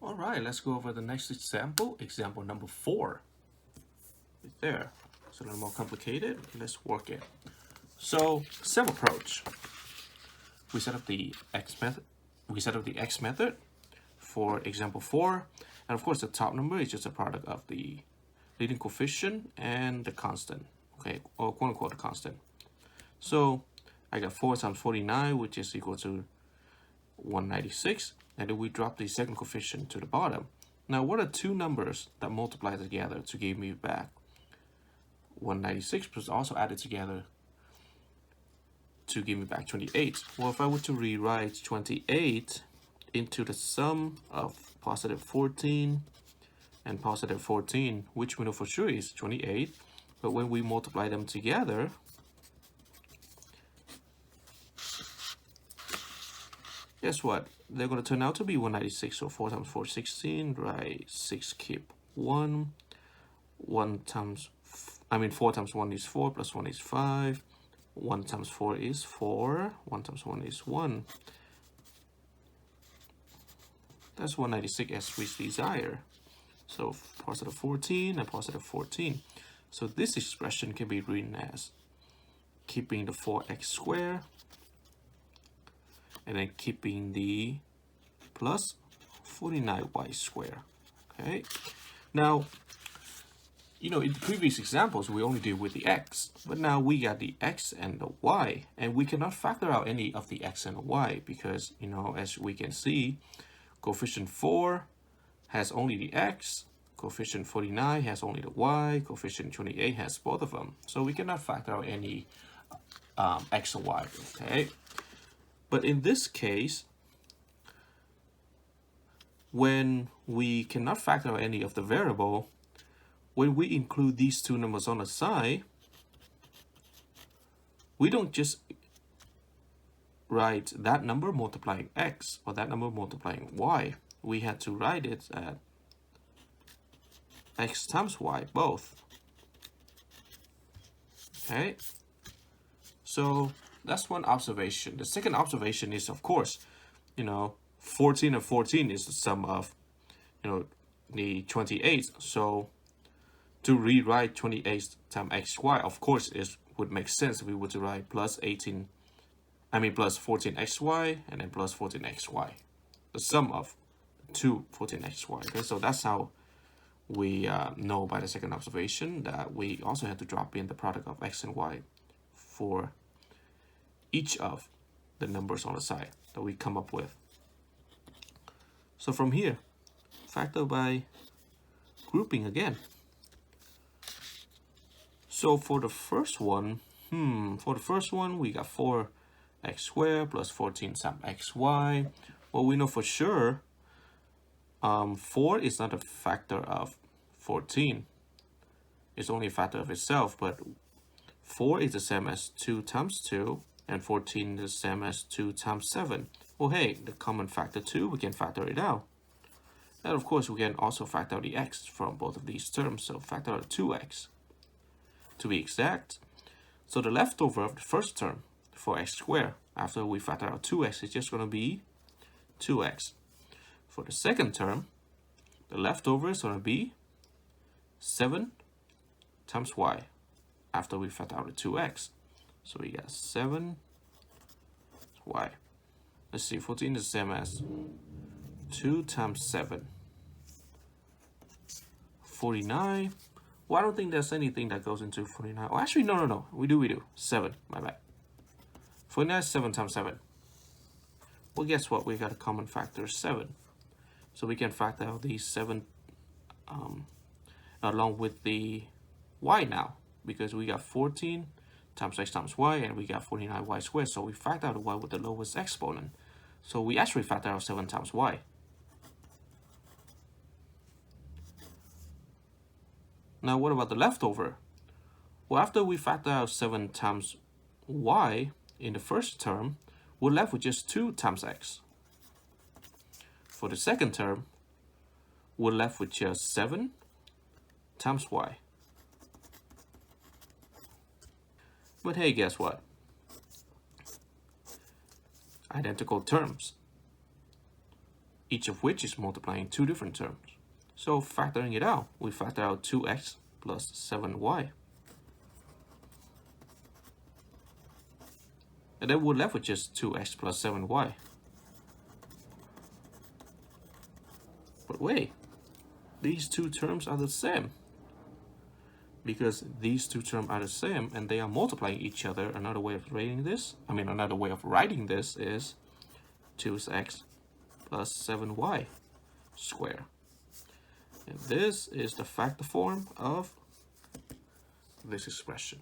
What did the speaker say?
All right, let's go over the next example, example number 4. Right there. It's a little more complicated. Let's work it. So, same approach. We set up the x method for example 4, and of course the top number is just a product of the leading coefficient and the constant, okay, or quote unquote the constant. So I got 4 times 49, which is equal to 196, and then we drop the second coefficient to the bottom. Now, what are two numbers that multiply together to give me back 196 plus also added together to give me back 28? Well, if I were to rewrite 28 into the sum of positive 14 and positive 14, which we know for sure is 28, but when we multiply them together, guess what? They're going to turn out to be 196. So 4 times 4 is 16, right? 6 keep 1. 4 times 1 is 4, plus 1 is 5. 1 times 4 is 4. 1 times 1 is 1. That's 196 as we desire. So positive 14 and positive 14. So this expression can be written as keeping the 4x squared and then keeping the plus 49y squared. Okay. Now, in the previous examples, we only did with the x, but now we got the x and the y, and we cannot factor out any of the x and the y because, as we can see, coefficient 4 has only the x, coefficient 49 has only the y, coefficient 28 has both of them. So we cannot factor out any x or y, okay? But in this case, when we cannot factor out any of the variable, when we include these two numbers on the side, we don't just write that number multiplying x or that number multiplying y. We had to write it at x times y, both. Okay, so that's one observation. The second observation is, of course, 14 and 14 is the sum of, the 28. So to rewrite 28 times xy, of course, would make sense if we were to write plus 14xy and then plus 14xy, the sum of two 14xy. Okay, so that's how we know by the second observation that we also have to drop in the product of x and y for each of the numbers on the side that we come up with. So from here, factor by grouping again. So for the first one, we got 4x squared plus 14 times xy. Well, we know for sure 4 is not a factor of 14. It's only a factor of itself, but 4 is the same as 2 times 2, and 14 is the same as 2 times 7. Well, hey, the common factor 2, we can factor it out. And of course, we can also factor out the x from both of these terms, so factor out 2x to be exact. So the leftover of the first term, 4x squared, after we factor out 2x, is just going to be 2x. For the second term, the leftover is going to be 7 times y after we factor out the 2x. So we got 7y. Let's see, 14 is the same as 2 times 7. 49. Well, I don't think there's anything that goes into 49. Oh, actually, no. We do. 7, my bad. 49 is 7 times 7. Well, guess what? We got a common factor, 7. So we can factor out these 7 along with the y now, because we got 14 times x times y, and we got 49y squared. So we factor out the y with the lowest exponent. So we actually factor out 7 times y. Now, what about the leftover? Well, after we factor out 7 times y in the first term, we're left with just 2 times x. For the second term, we're left with just 7 times y. But hey, guess what? Identical terms. each of which is multiplying two different terms. So factoring it out, we factor out 2x plus 7y. And then we're left with just 2x plus 7y. But wait, these two terms are the same. Because these two terms are the same and they are multiplying each other, another way of writing this is 2x plus 7y squared. And this is the factor form of this expression.